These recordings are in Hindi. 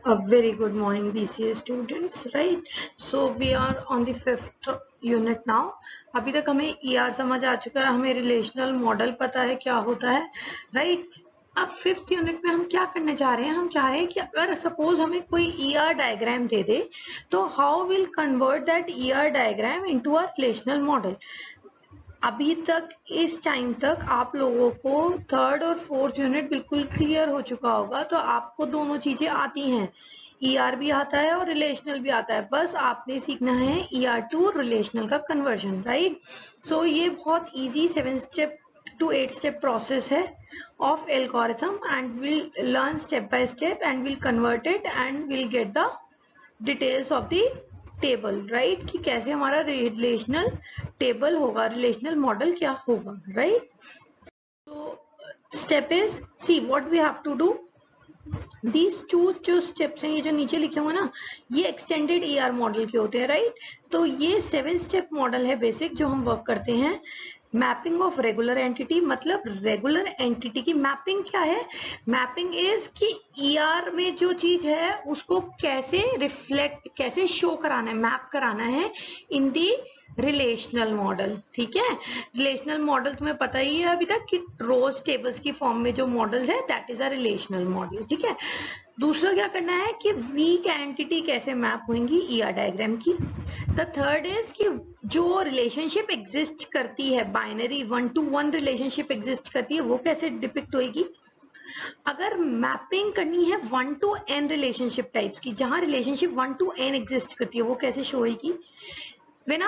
A very good morning, BCA students, right? So we are on the fifth unit now. अभी तक हमें ER समझ आ चुका है, हमें रिलेशनल मॉडल पता है क्या होता है, राइट? अब फिफ्थ यूनिट में हम क्या करने जा रहे हैं? हम चाह रहे हैं कि अगर सपोज हमें कोई ER डायग्राम दे दे, तो how will convert that ER diagram into a relational model. अभी तक इस टाइम तक आप लोगों को थर्ड और फोर्थ यूनिट बिल्कुल क्लियर हो चुका होगा, तो आपको दोनों चीजें आती हैं, ईआर भी आता है और रिलेशनल भी आता है। बस आपने सीखना है ईआर टू रिलेशनल का कन्वर्जन, राइट? सो ये बहुत easy 7 step to 8 step process है of algorithm, and we'll learn step by step and we'll convert it and we'll get the details of the table, right? कि कैसे हमारा रिलेशनल टेबल होगा, रिलेशनल मॉडल क्या होगा, राइट? तो step is see what we have to do. These two जो स्टेप्स हैं, ये जो नीचे लिखे हुए ना, ये एक्सटेंडेड ईआर मॉडल के होते हैं, राइट? तो ये 7 स्टेप मॉडल है बेसिक जो हम वर्क करते हैं। मैपिंग ऑफ रेगुलर एंटिटी, मतलब रेगुलर एंटिटी की मैपिंग क्या है? मैपिंग इज कि ईआर में जो चीज है उसको कैसे रिफ्लेक्ट, कैसे शो कराना है, मैप कराना है इन दी रिलेशनल मॉडल। ठीक है, रिलेशनल मॉडल तुम्हें पता ही है अभी तक कि रोज टेबल्स की फॉर्म में जो मॉडल्स है that is a relational model. ठीक है, दूसरा क्या करना है कि वीक एंटिटी कैसे मैप होंगी ईआर डायग्राम की। द थर्ड इज कि जो रिलेशनशिप एग्जिस्ट करती है, बाइनरी 1 to 1 रिलेशनशिप एग्जिस्ट करती है, वो कैसे डिपिक्ट होगी। अगर मैपिंग करनी है 1 to n रिलेशनशिप टाइप्स की, जहां रिलेशनशिप 1 to n एग्जिस्ट करती है, वो कैसे शो होगी। when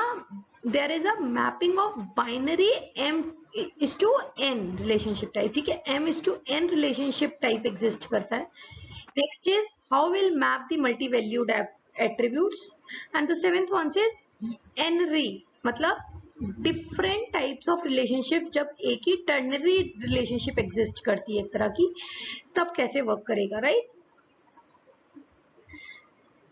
there is a mapping of binary m is to n relationship type, ठीक है, m is to n relationship type exist करता है। next is how will map the multi-valued attributes, and the seventh one is n-ry, मतलब डिफरेंट टाइप्स ऑफ रिलेशनशिप जब एक ही टर्नरी रिलेशनशिप एग्जिस्ट करती है एक तरह की, तब कैसे वर्क करेगा, right?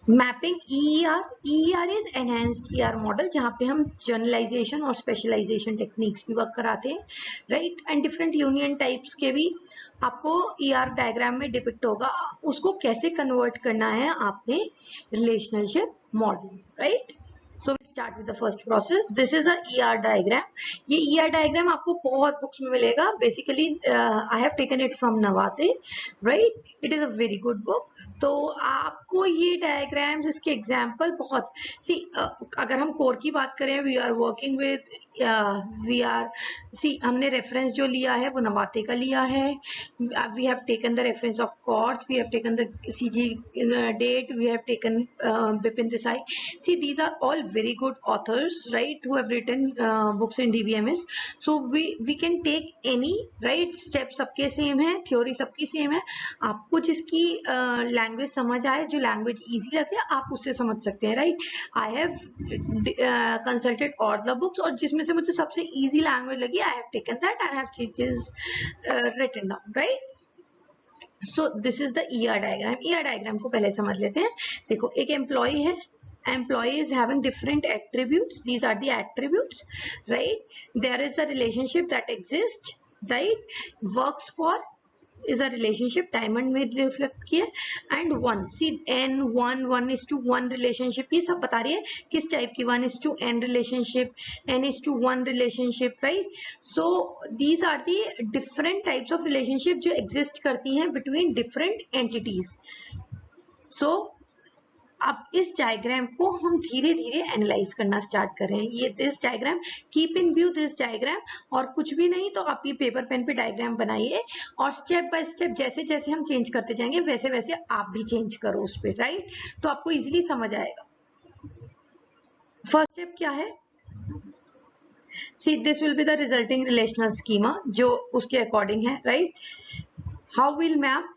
Mapping EER is enhanced ER model, जहां पे हम जनरलाइजेशन और स्पेशलाइजेशन टेक्निक्स भी वर्क कराते हैं, right? And different union types के भी आपको ER डायग्राम में डिपिक्ट होगा, उसको कैसे कन्वर्ट करना है आपने relationship model, right? So we'll start with the first process. This is a ER diagram. ये ER diagram आपको बहुत बुक्स में मिलेगा. Basically, I have taken it from Navate, right? It is a very good book. तो आपको ये डायग्राम्स, इसके एग्जाम्पल बहुत सी, अगर हम कोर की बात करें, we are working with, we are see, हमने रेफरेंस जो लिया है वो नवाते का लिया है। We have taken the reference of Korth's, we have taken the CG Date, we have taken Bipin Desai. See these are all very good authors, right, who have written books in DBMS. So we can take any, right? Steps सबके सेम है, थ्योरी सबकी सेम है। आपको जिसकी लैंग्वेज समझ आए, जो लैंग्वेज इजी लगे, आप उससे समझ सकते हैं, right? I have consulted all the books, और जिसमें से मुझे सबसे इजी लैंग्वेज लगी, I have taken that, I have चीजेस written down, right? So this is the ER diagram. ER diagram को पहले समझ लेते हैं। देखो, एक एम्प्लॉय है, employee is having different attributes. These are the attributes, right? There is a relationship that exists, right? Works for is a relationship, diamond में reflect किया, and 1, see n1 relationship, ये सब बता रही है किस टाइप की, 1:n relationship, n:1 relationship, right? So these are the different types of relationship जो exist करती हैं between different entities. So अब इस डायग्राम को हम धीरे धीरे एनालाइज करना स्टार्ट कर रहे हैं। ये this diagram, keep in view this diagram, और कुछ भी नहीं तो आप ये पेपर पेन पे डायग्राम बनाइए, और स्टेप बाय स्टेप जैसे जैसे हम चेंज करते जाएंगे वैसे वैसे आप भी चेंज करो उस पे, राइट? तो आपको इजीली समझ आएगा। फर्स्ट स्टेप क्या है? See this will be the resulting relational schema जो उसके अकॉर्डिंग है, राइट? हाउ विल मैप,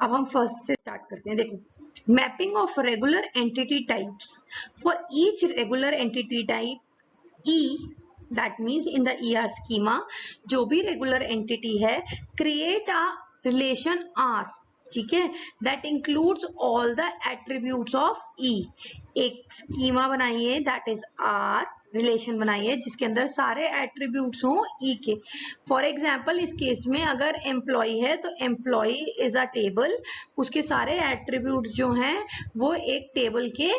अब हम फर्स्ट से स्टार्ट करते हैं। देखो, mapping of regular entity types. For each regular entity type E, that means in the ER schema, जो भी regular entity है, create a relation R, ठीक है, that includes all the attributes of E. एक schema बनाइए that is R, रिलेशन बनाई है जिसके अंदर सारे एट्रीब्यूट्स हों ई के। फॉर एग्जाम्पल इस केस में अगर एम्प्लॉय है तो एम्प्लॉय इज अ टेबल, उसके सारे एट्रीब्यूट्स जो हैं वो एक टेबल के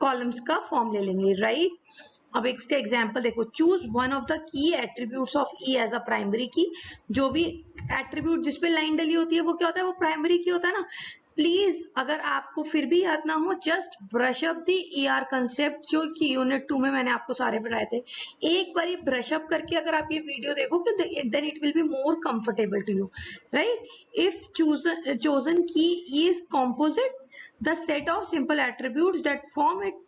कॉलम्स का फॉर्म ले लेंगे, राइट। अब इसका एग्जाम्पल देखो, choose one of the key attributes of E as a primary key. जो भी एट्रीब्यूट जिसपे लाइन डली होती है वो क्या होता है, वो प्राइमरी की होता है ना। प्लीज अगर आपको फिर भी याद ना हो, just brush up the ER concept जो कि यूनिट 2 में मैंने आपको सारे पढ़ाए थे। एक बार ब्रश अप करके अगर आप ये वीडियो देखोगे then it will be more comfortable to you, right. If chosen key is composite, the set of simple attributes that form it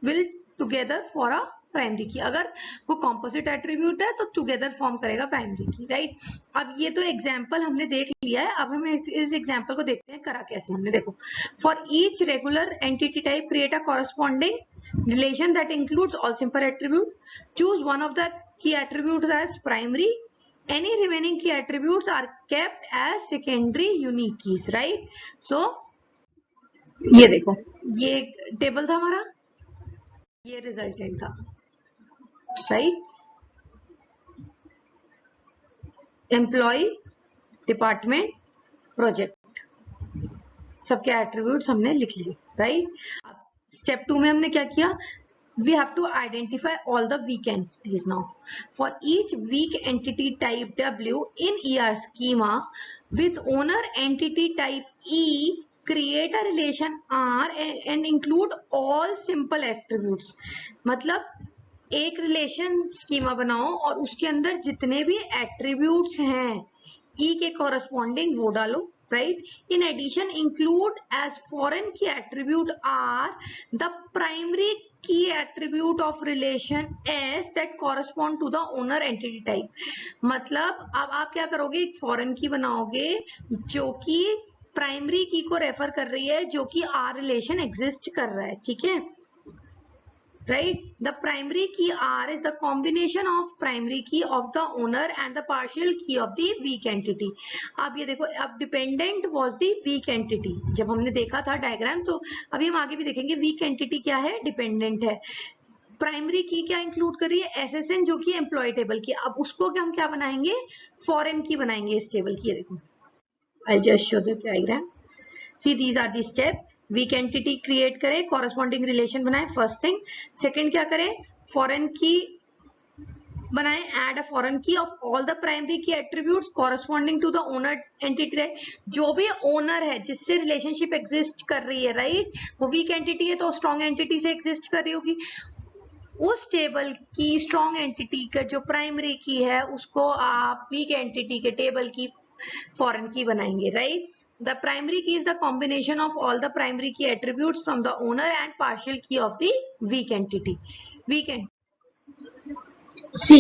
will together for a primary की। अगर वो कॉम्पोजिट एट्रीब्यूट है तो टुगेदर फॉर्म करेगा प्राइमरी की, राइट। अब ये तो एग्जांपल हमने देख लिया है, अब हम इस एग्जांपल को देखते हैं करा कैसे हमने। देखो, for each regular entity type create a corresponding relation that includes all simple attribute, choose one of the key attributes as primary, any remaining key attributes are kept as secondary unique keys, right। so ये देखो, ये टेबल था हमारा, ये रिजल्टेंट था, राइट। एम्प्लॉय, डिपार्टमेंट, प्रोजेक्ट, सबके एट्रीब्यूट्स हमने लिख लिए, राइट। स्टेप 2 में हमने क्या किया, we have to identify all the weak entities now. For each weak entity type W in ER schema with owner entity type E, create a relation R and include all simple attributes. मतलब एक रिलेशन स्कीमा बनाओ और उसके अंदर जितने भी एट्रीब्यूट्स हैं E के कॉरस्पॉन्डिंग वो डालो, right। In addition, include as foreign key attribute R the primary key attribute of relation S that correspond to the owner entity type। मतलब अब आप क्या करोगे, एक फॉरेन की बनाओगे जो कि प्राइमरी की को रेफर कर रही है, जो कि R रिलेशन एग्जिस्ट कर रहा है, ठीक है, right। The primary key R is the combination of primary key of the owner and the partial key of the weak entity। अब ये देखो, अब dependent was the weak entity जब हमने देखा था डायग्राम, तो अभी हम आगे भी देखेंगे weak entity क्या है, डिपेंडेंट है। प्राइमरी की क्या इंक्लूड कर रही है, एसएसएन जो कि एम्प्लॉय टेबल की। अब उसको हम क्या बनाएंगे, फॉरेन की बनाएंगे इस टेबल की। ये देखो, I just show the diagram, see these are the step. Weak entity create करें, कॉरस्पॉन्डिंग रिलेशन बनाए, फर्स्ट थिंग। सेकंड क्या करें, फॉरेन की बनाए, add a foreign key of all the primary key attributes corresponding to the owner entity. जो भी ओनर है जिससे रिलेशनशिप एग्जिस्ट कर रही है, राइट, वो वीक एंटिटी है तो स्ट्रॉन्ग एंटिटी से एग्जिस्ट कर रही होगी। उस टेबल की स्ट्रॉन्ग एंटिटी का जो प्राइमरी की है उसको आप वीक एंटिटी के टेबल की फॉरेन की बनाएंगे, right. The primary key is the combination of all the primary key attributes from the owner and partial key of the weak entity. Weak entity. C.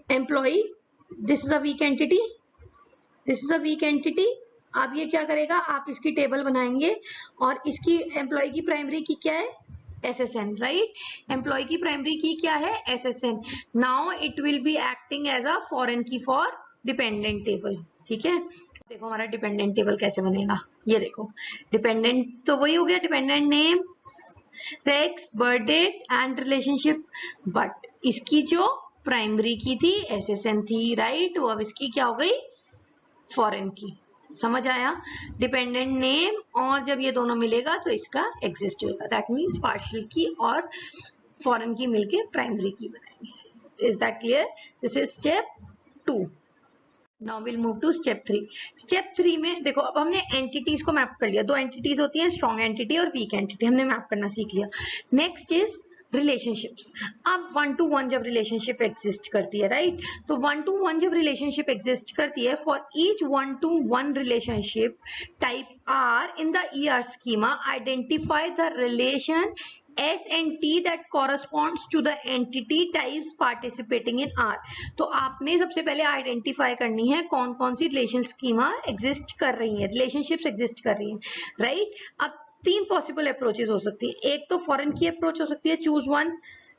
Employee. This is a weak entity. This is a weak entity. आप ये क्या करेगा, आप इसकी टेबल बनाएंगे और इसकी एम्प्लॉय की प्राइमरी की क्या है, SSN, right। एम्प्लॉय की प्राइमरी की क्या है, SSN। Now it will be acting as a foreign key for dependent table, ठीक है। देखो हमारा डिपेंडेंट टेबल कैसे बनेगा, ये देखो, डिपेंडेंट तो वही हो गया, dependent name, sex, birth date and relationship, but इसकी जो प्राइमरी की थी SSN थी, राइट, वो अब इसकी क्या हो गई, फॉरेन की। समझ आया, डिपेंडेंट नेम और जब ये दोनों मिलेगा तो इसका एग्जिस्ट होगा, दैट मीन्स पार्शियल की और फॉरेन की मिलके प्राइमरी की बनाएंगे। Is that clear, this is step 2। Now we'll move to step 3। Step 3 में देखो, अब हमने एंटिटीज को मैप कर लिया, दो एंटिटीज होती हैं, स्ट्रॉन्ग एंटिटी और वीक एंटिटी, हमने मैप करना सीख लिया। Next is relationships. अब 1 to 1 जब रिलेशनशिप एग्जिस्ट करती है, राइट, तो 1 to 1 जब रिलेशनशिप एग्जिस्ट करती है, for each 1 to 1 relationship type R in the ER schema, identify the relation S and T that corresponds to the entity types participating in R। तो आपने सबसे पहले आइडेंटिफाई करनी है कौन कौन सी रिलेशन स्कीमा एग्जिस्ट कर रही है, रिलेशनशिप्स एग्जिस्ट कर रही हैं, राइट। अब 3 पॉसिबल अप्रोचेस हो सकती है। एक तो फॉरेन की अप्रोच हो सकती है, choose one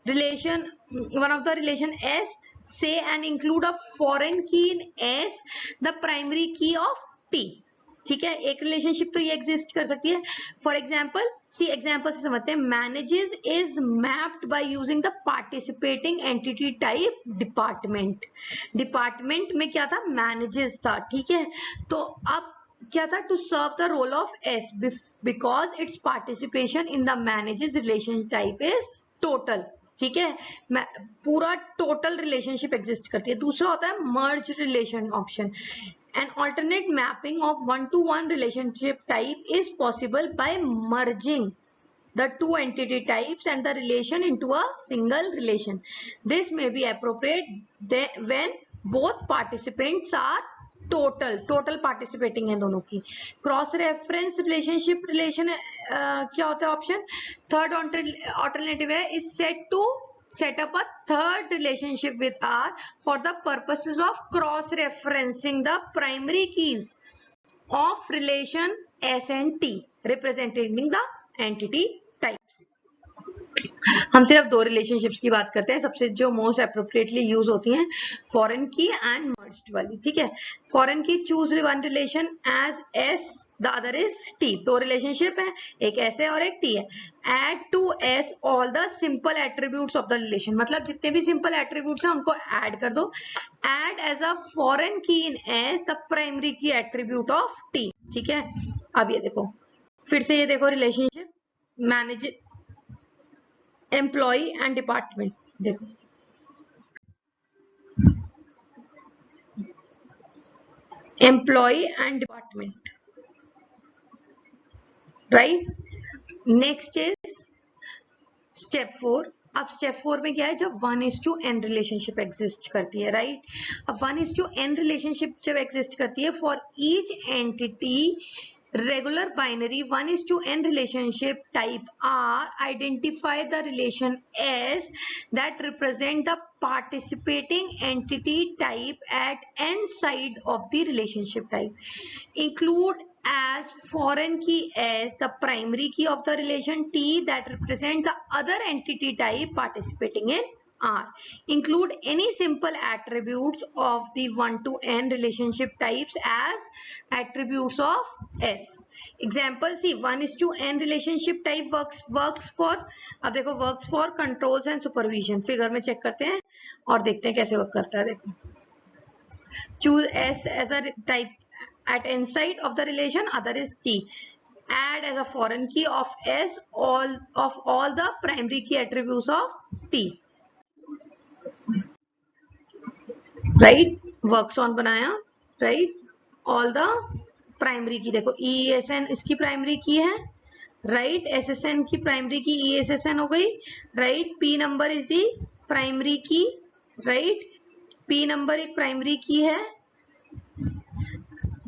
relation, one of the relation S, say and include a foreign key in S, the primary key of T, ठीक है, एक रिलेशनशिप तो ये एग्जिस्ट कर सकती है. फॉर एग्जाम्पल सी एग्जाम्पल से समझते हैं. Manages is mapped by using the participating entity type department. Department में क्या था, मैनेजेस था. ठीक है, तो अब क्या था, to serve the role of S because its participation in the manages relation type is total. ठीक है, पूरा टोटल रिलेशनशिप एग्जिस्ट करती है. दूसरा होता है merge relation option. An alternate mapping of one-to-one relationship type is possible by merging the two entity types and the relation into a single relation. This may be appropriate when both participants are total participating है दोनों की. क्रॉस रेफरेंस रिलेशनशिप रिलेशन क्या होता है ऑप्शन. थर्ड ऑल्टरनेटिव है is said to set up a third relationship with R for the purposes of cross-referencing the primary keys of relation S and T representing the entity types. हम सिर्फ दो रिलेशनशिप्स की बात करते हैं, सबसे जो मोस्ट अप्रोप्रिएटली यूज होती हैं, फॉरेन की एंड मर्ज्ड वाली. ठीक है, foreign key choose one relation as S, the other is T. दो रिलेशनशिप है, एक एस है और एक टी है. Add to S all the simple attributes of the relation. मतलब जितने भी सिंपल एट्रीब्यूट्स हैं उनको ऐड कर दो. Add as a foreign key in S the primary key attribute of T. ठीक है, अब ये देखो, फिर से ये देखो relationship manage employee and department. देखो employee and department, right. Next is step 4. अब स्टेप 4 में क्या है, जब 1:n रिलेशनशिप एग्जिस्ट करती है, राइट. अब 1:n रिलेशनशिप जब एग्जिस्ट करती है, for each entity regular binary 1:n relationship type R, identify the relation S that represent the participating entity type at n side of the relationship type. Include as foreign key S the primary key of the relation T that represent the other entity type participating in R. Include any simple attributes of the 1:n relationship types as attributes of S. Example C, 1:n relationship type works for, अब देखो works for controls and supervision. Figure में चेक करते हैं और देखते हैं कैसे वर्क करता है. देखो, choose S as a type at n side of the relation, other is T. Add as a foreign key of S all the primary key attributes of T. Right, works on बनाया, right. All the primary key, देखो ESN इसकी प्राइमरी की है, राइट. SSN की प्राइमरी की ESSN हो गई, right. P number is the primary key, right. P number एक प्राइमरी की है,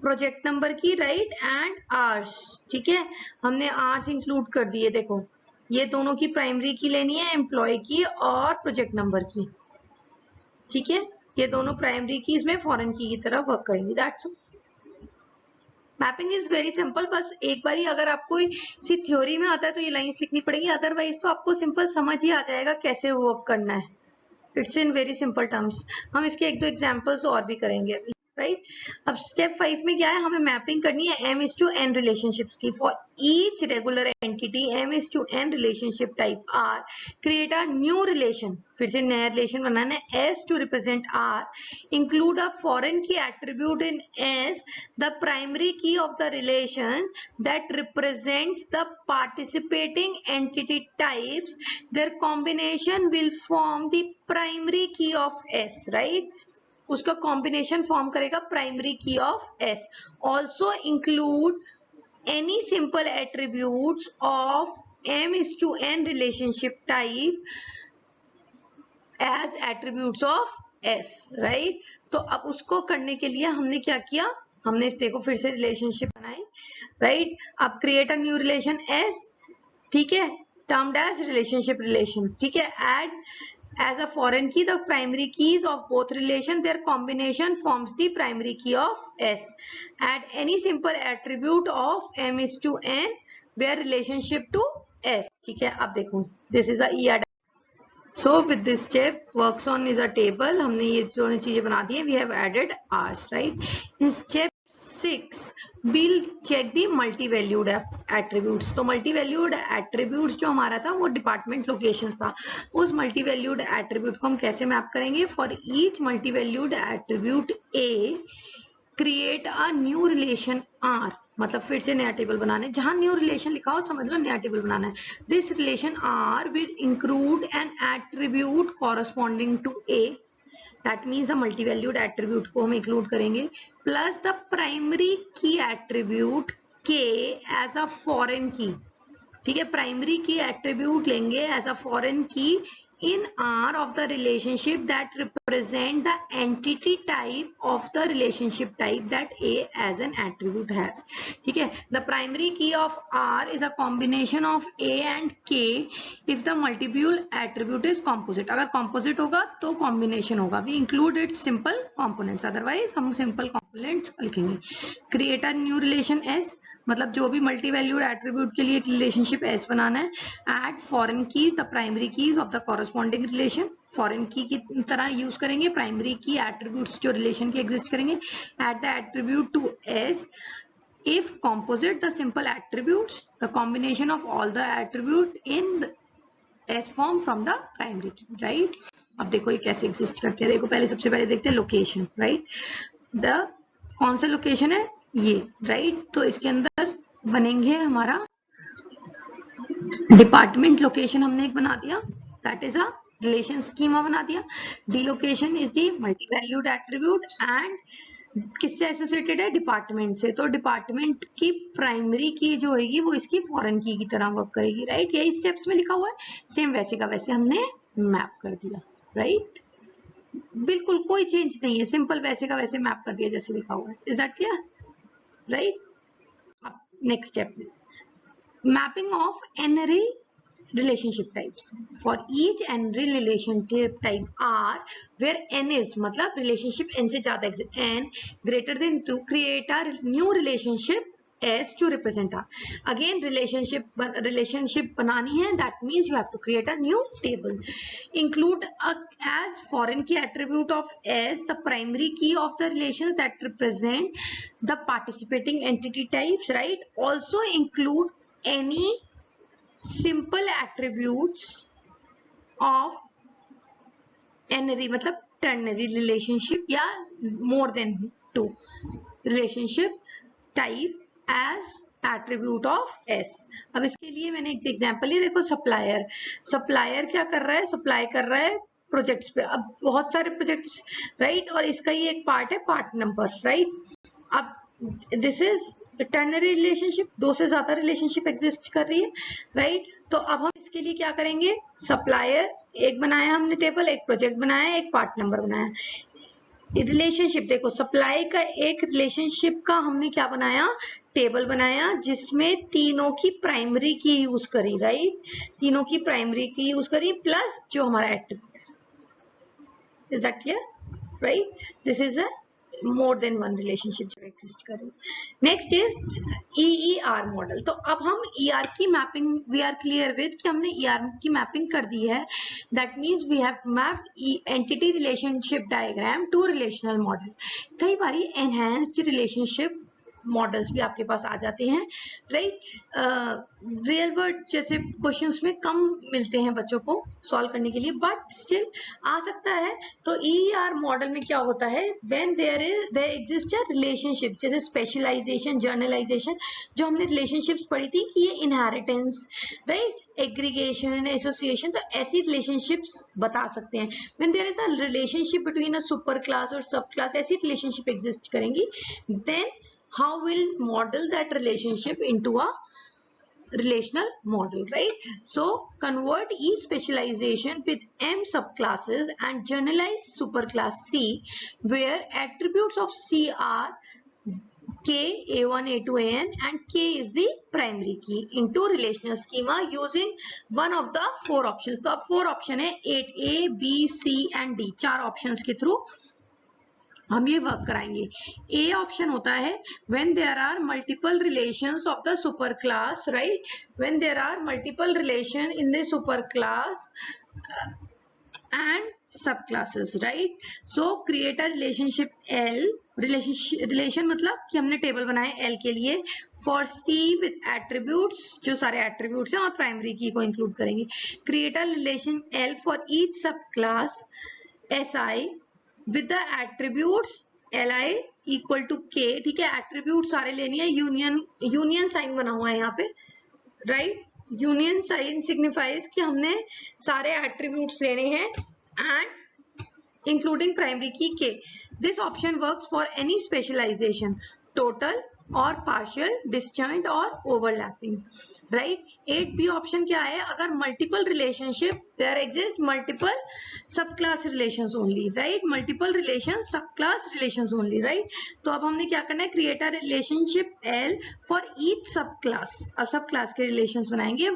project number key, right. And hours. ठीक है, हमने आर्स इंक्लूड कर दिए. देखो ये दोनों की प्राइमरी की लेनी है, एम्प्लॉय की और प्रोजेक्ट नंबर की. ठीक है, ये दोनों प्राइमरी की इसमें फॉरेन की तरह वर्क करेंगी. That's mapping is very simple. बस एक बार ही अगर आपको सी थ्योरी में आता है तो ये लाइंस लिखनी पड़ेगी, अदरवाइज तो आपको सिंपल समझ ही आ जाएगा कैसे वर्क करना है. It's in very simple terms. हम इसके एक दो एग्जांपल्स और भी करेंगे अभी, राइट. अब स्टेप 5 में क्या है, हमें मैपिंग करनी है M:n रिलेशनशिप्स की. For each regular entity M:n relationship type R, create a new relation. फिर से नया रिलेशन बनाना है, S to represent R. Include a foreign key attribute in S, the primary key of the relation that represents the participating entity types. Their combination will form the primary key of S, right. उसका कॉम्बिनेशन फॉर्म करेगा primary key of S. Also include any simple attributes of M:n relationship type as attributes of S, right. तो अब उसको करने के लिए हमने क्या किया, हमने देखो फिर से रिलेशनशिप बनाई, राइट. अब create a new relation S. ठीक है, टर्म्ड एज रिलेशनशिप रिलेशन. ठीक है, add as a foreign key the primary keys of both relation, their combination forms the primary key of S. Add any simple attribute of M:n where relationship to S. ठीक है, अब देखो this is a ER. So with this step works on is a table. हमने ये दोनों चीजें बना दी है. We have added R's, right. In step 6 we'll check the multi valued attributes. तो multi valued attributes जो हमारा था वो डिपार्टमेंट लोकेशन था. उस multi valued attribute को हम कैसे मैप करेंगे? For each multi valued attribute A, create a new relation R. मतलब फिर से नया टेबल बनाना है. जहां न्यू रिलेशन लिखा हो समझ लो नया टेबल बनाना है. This relation R will include an attribute corresponding to A. That means multi valued attribute को हम इंक्लूड करेंगे plus the primary key attribute के एज अ फॉरेन की. ठीक है, प्राइमरी की एट्रीब्यूट लेंगे एज अ फॉरेन की in R of the relationship that represent the entity type of the relationship type that A as an attribute has. ठीक है, the primary key of R is a combination of A and K if the multiple attribute is composite. अगर composite होगा तो combination होगा. We include its simple components, otherwise हम simple components लिखेंगे. Create a new relation S, मतलब जो भी मल्टी वैल्यूड एट्रीब्यूट के लिए एक रिलेशनशिप S बनाना है. Add foreign keys the primary keys of the corresponding relation. Foreign की तरह यूज करेंगे प्राइमरी की एट्रीब्यूट्स जो रिलेशन के एग्जिस्ट करेंगे. Add the attribute to S if composite the simple attributes, the combination of all the attribute in the S form from the primary key. right? अब देखो ये कैसे एग्जिस्ट करते हैं. देखो पहले सबसे पहले देखते हैं लोकेशन. राइट, द कौन सा लोकेशन है ये. राइट, तो इसके अंदर बनेंगे हमारा डिपार्टमेंट लोकेशन हमने एक बना दिया. That is a relation schema बना दिया. D location is the multi valued attribute and किससे एसोसिएटेड है? डिपार्टमेंट से. तो डिपार्टमेंट की प्राइमरी की जो होगी वो इसकी फॉरेन की तरह वर्क करेगी. राइट, यही स्टेप्स में लिखा हुआ है. सेम वैसे का वैसे हमने मैप कर दिया. राइट, बिल्कुल कोई चेंज नहीं है, सिंपल वैसे का वैसे मैप कर दिया जैसे लिखा हुआ है. Is that clear? राइट, अब नेक्स्ट स्टेप में mapping of n-array relationship types. For each n-array relationship type R where n is मतलब relationship n से ज्यादा n greater than 2, create a new relationship S to represent R. Again relationship बनानी है. That means you have to create a new table. Include as foreign key attribute of S the primary key of the relations that represent the participating entity types. Right, also include any simple attributes of n-array मतलब ternary relationship या more than 2 relationship type as attribute of S. अब इसके लिए मैंने एक एग्जांपल ही देखो. सप्लायर क्या कर रहा है? सप्लाई कर रहा है प्रोजेक्ट्स पे. अब बहुत सारे प्रोजेक्ट्स. राइट, और इसका ही एक पार्ट है पार्ट नंबर. राइट, अब दिस इज टर्नरी रिलेशनशिप. दो से ज्यादा रिलेशनशिप एग्जिस्ट कर रही है. राइट, तो अब हम इसके लिए क्या करेंगे? सप्लायर एक बनाया हमने टेबल, एक प्रोजेक्ट बनाया, एक पार्ट नंबर बनाया. रिलेशनशिप देखो, सप्लाई का एक रिलेशनशिप का हमने क्या बनाया? टेबल बनाया जिसमें तीनों की प्राइमरी की यूज करी. राइट, तीनों की प्राइमरी की यूज करी प्लस जो हमारा attribute. Is that clear? Right, this is a more than one relationship जो एग्जिस्ट कर रही है. Next is EER model. तो अब हम ER की mapping we are clear with कि हमने ER की मैपिंग कर दी है. That means we have mapped entity relationship diagram to relational model. कई बार एनहांस्ड रिलेशनशिप मॉडल्स भी आपके पास आ जाते हैं. राइट, रियल वर्ल्ड जैसे क्वेश्चंस में कम मिलते हैं बच्चों को सॉल्व करने के लिए, बट स्टिल आ सकता है. तो EER मॉडल में क्या होता है? When there exist a relationship, जैसे स्पेशलाइजेशन, जर्नलाइजेशन, जो हमने रिलेशनशिप्स पढ़ी थी कि ये इनहेरिटेंस, राइट, एग्रीगेशन, एसोसिएशन, तो ऐसी रिलेशनशिप्स बता सकते हैं. When there is a relationship between a super class और सब क्लास, ऐसी रिलेशनशिप एग्जिस्ट करेंगी. Then how will model that relationship into a relational model. Right, so convert each specialization with M subclasses and generalize superclass C where attributes of C are K, A1, A2, AN and K is the primary key into relational schema using one of the 4 options. तो अब 4 ऑप्शन है 8A, B, C and D. 4 options के थ्रू हम ये वर्क कराएंगे. ए ऑप्शन होता है when there are multiple relations of the super class. Right, when there are multiple relation in the super class and subclasses. Right, so create a relationship L relation मतलब कि हमने टेबल बनाए एल के लिए फॉर सी विद एट्रीब्यूट्स, जो सारे एट्रीब्यूट्स हैं और प्राइमरी की को इंक्लूड करेंगे. Create a relation L for each subclass S I with the attributes L I equal to K. ठीक है, एट्रीब्यूट सारे लेनी है. यूनियन साइन बना हुआ है यहाँ पे, राइट. यूनियन साइन सिग्निफाइज कि हमने सारे एट्रीब्यूट्स लेने हैं and including primary key k. This option works for any specialization, total or partial, disjoint or overlapping, right. 8b option क्या है? अगर multiple relationship, there exist multiple subclass relations only, right. multiple relations, subclass relations only, right. तो अब हमने क्या करना है? create a relationship L for each subclass. अब subclass के relations बनाएंगे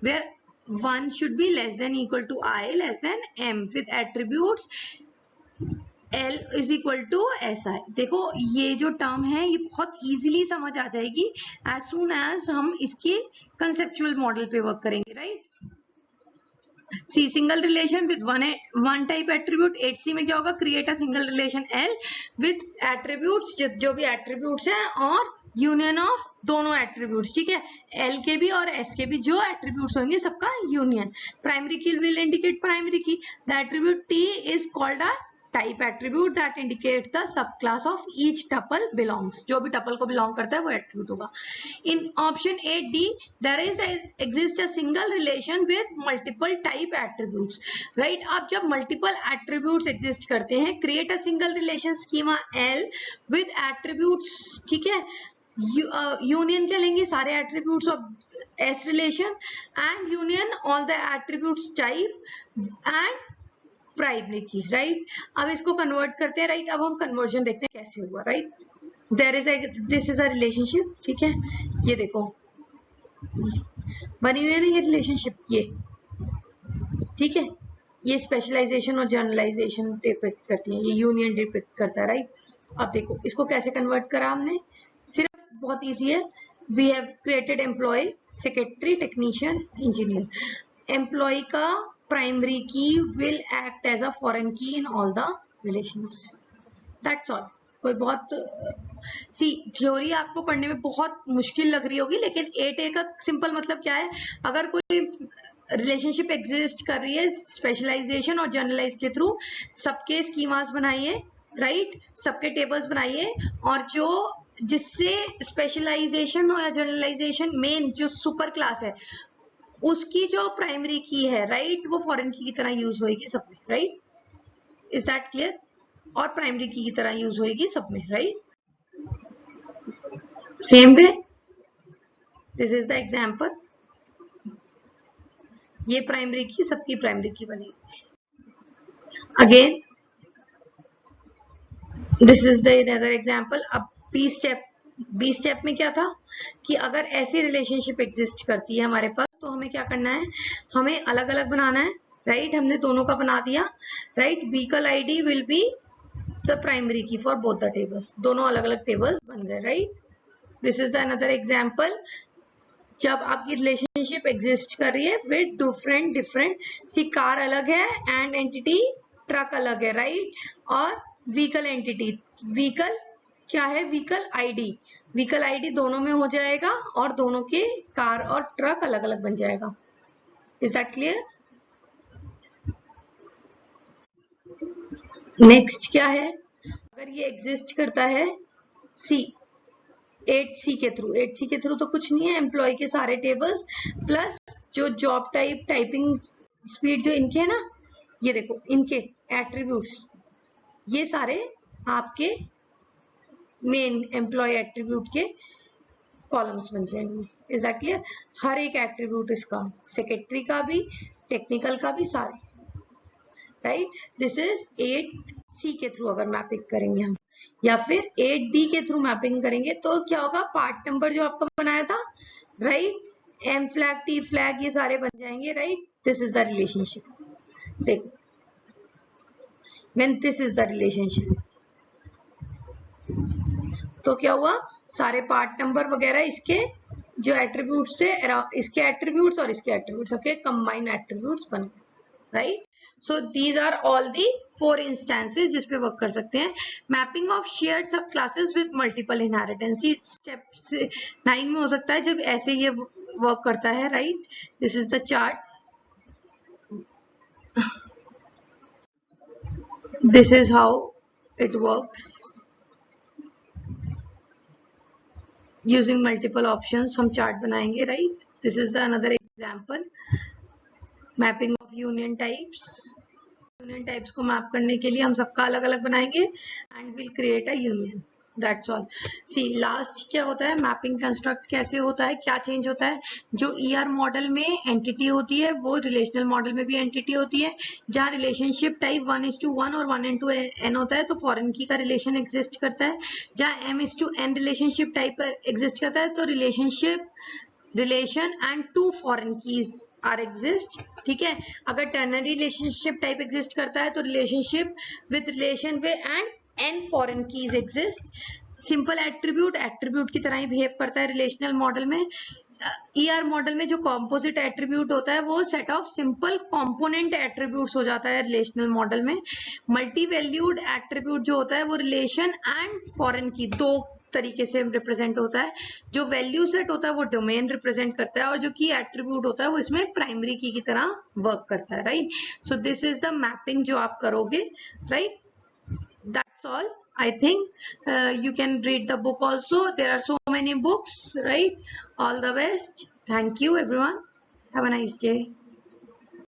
where one should be less than equal to I less than M with attributes L is equal to SI. देखो ये जो टर्म है ये बहुत इजीली समझ आ जाएगी as soon as हम इसके कंसेप्चुअल मॉडल पे वर्क करेंगे, right. C single relation with one type attribute. 8C में क्या होगा? Create a single relation L with attributes, जो भी एट्रीब्यूट्स हैं और यूनियन ऑफ दोनों एट्रीब्यूट्स. ठीक है, एल के भी और एस के भी जो एट्रीब्यूट्स होंगे सबका union. Primary key will indicate primary की. The attribute T is called a type attribute that indicates the sub class of each tuple belongs. जो भी टपल को बिलोंग करता है वो एट्रीब्यूट होगा. In option 8D there is exist a single relation with multiple type attributes, right. अब जब मल्टीपल एट्रीब्यूट्स एग्जिस्ट करते हैं, create a single relation schema L with attributes. ठीक है, यूनियन क्या लेंगे? सारे attributes of S relation and union all the attributes type and primary key, right. अब इसको कन्वर्ट करते हैं, राइट. अब हम कन्वर्जन देखते हैं कैसे हुआ, right. This is a relationship. ठीक है, ये देखो बनी हुई है ना ये रिलेशनशिप, ये ठीक है. ये स्पेशलाइजेशन और जनरलाइजेशन डिपिक्ट करती है, ये यूनियन डिपिक्ट करता है, राइट. अब देखो इसको कैसे कन्वर्ट करा हमने. बहुत इजी है. We have created employee, secretary, technician, engineer. Employee का primary key will act as a foreign key in all the relations. That's all. कोई बहुत सी थ्योरी आपको पढ़ने में बहुत मुश्किल लग रही होगी, लेकिन 8A का सिंपल मतलब क्या है? अगर कोई रिलेशनशिप एग्जिस्ट कर रही है स्पेशलाइजेशन और जनरलाइज के थ्रू, सबके स्कीमास बनाइए, राइट. सबके टेबल्स बनाइए और जो जिससे स्पेशलाइजेशन या जनरलाइजेशन मेन जो सुपर क्लास है उसकी जो प्राइमरी की है, राइट, वो फॉरेन की तरह यूज होगी सब में, राइट. Is that clear? और प्राइमरी की तरह यूज होगी सब में, right. Same way this is the example. ये प्राइमरी की सबकी प्राइमरी की बनेगी. Again this is the other example. अब बी स्टेप में क्या था कि अगर ऐसी रिलेशनशिप एग्जिस्ट करती है हमारे पास तो हमें क्या करना है? हमें अलग अलग बनाना है, राइट. हमने दोनों का बना दिया, right. Vehicle ID will be the primary की फॉर बोथ द टेबल्स. दोनों अलग अलग टेबल्स बन गए, right. This is the another example. जब आपकी रिलेशनशिप एग्जिस्ट कर रही है विद डिफरेंट सी कार अलग है एंड एंटिटी ट्रक अलग है, राइट. और व्हीकल एंटिटी, व्हीकल क्या है? व्हीकल आईडी दोनों में हो जाएगा और दोनों के कार और ट्रक अलग अलग बन जाएगा. Is that clear? नेक्स्ट क्या है? अगर ये एग्जिस्ट करता है सी 8C के थ्रू तो कुछ नहीं है. एम्प्लॉय के सारे टेबल्स प्लस जो जॉब टाइप, टाइपिंग स्पीड जो इनके है ना, ये देखो इनके एट्रीब्यूट्स, ये सारे आपके मेन एम्प्लॉय एट्रीब्यूट के कॉलम्स बन जाएंगे. Is that clear? हर एक एट्रीब्यूट इसका, सेक्रेटरी का भी, टेक्निकल का भी, सारे, राइट. दिस इज 8C के थ्रू अगर मैपिंग करेंगे हम, या फिर 8D के थ्रू मैपिंग करेंगे तो क्या होगा? पार्ट नंबर जो आपको बनाया था, right, M flag, T flag, ये सारे बन जाएंगे, right. This is the relationship. देखो when this is the relationship तो क्या हुआ? सारे पार्ट नंबर वगैरह इसके जो एट्रीब्यूट्स थे, इसके एट्रीब्यूट्स और इसके एट्रीब्यूट्स, ओके, कंबाइन एट्रीब्यूट्स बन गए, right. So these are all the 4 instances जिस पे वर्क कर सकते हैं. Mapping of shared sub classes with multiple inheritance, step 9 में हो सकता है जब ऐसे ये वर्क करता है, right. This is the chart. This is how it works using multiple options. हम चार्ट बनाएंगे, right. This is the another example. Mapping of union types. Union types को मैप करने के लिए हम सबका अलग अलग बनाएंगे and will create a union. That's all. See last क्या होता है, मैपिंग कंस्ट्रक्ट कैसे होता है, क्या चेंज होता है. जो ईआर मॉडल में एंटिटी होती है वो रिलेशनल मॉडल में भी एंटिटी होती है. जहाँ रिलेशनशिप टाइप 1:1 और 1:n होता है तो फॉरेन की का रिलेशन एग्जिस्ट करता है. जहाँ m:n रिलेशनशिप टाइप एग्जिस्ट करता है तो relation and 2 foreign keys are exist. ठीक है. अगर टर्नरी रिलेशनशिप टाइप एग्जिस्ट करता है तो relationship with relation way and n foreign keys exist. Simple attribute की तरह ही बिहेव करता है रिलेशनल मॉडल में. ईआर मॉडल में जो कॉम्पोजिट एट्रीब्यूट होता है वो set of simple component attributes हो जाता है रिलेशनल मॉडल में. मल्टी वैल्यूड एट्रीब्यूट जो होता है वो रिलेशन एंड फॉरेन की दो तरीके से रिप्रेजेंट होता है. जो वैल्यू सेट होता है वो डोमेन रिप्रेजेंट करता है और जो की एट्रीब्यूट होता है वो इसमें प्राइमरी की तरह वर्क करता है, right. So this is the mapping जो आप करोगे, right. That's all. I think you can read the book also. There are so many books, right? All the best. Thank you, everyone. Have a nice day.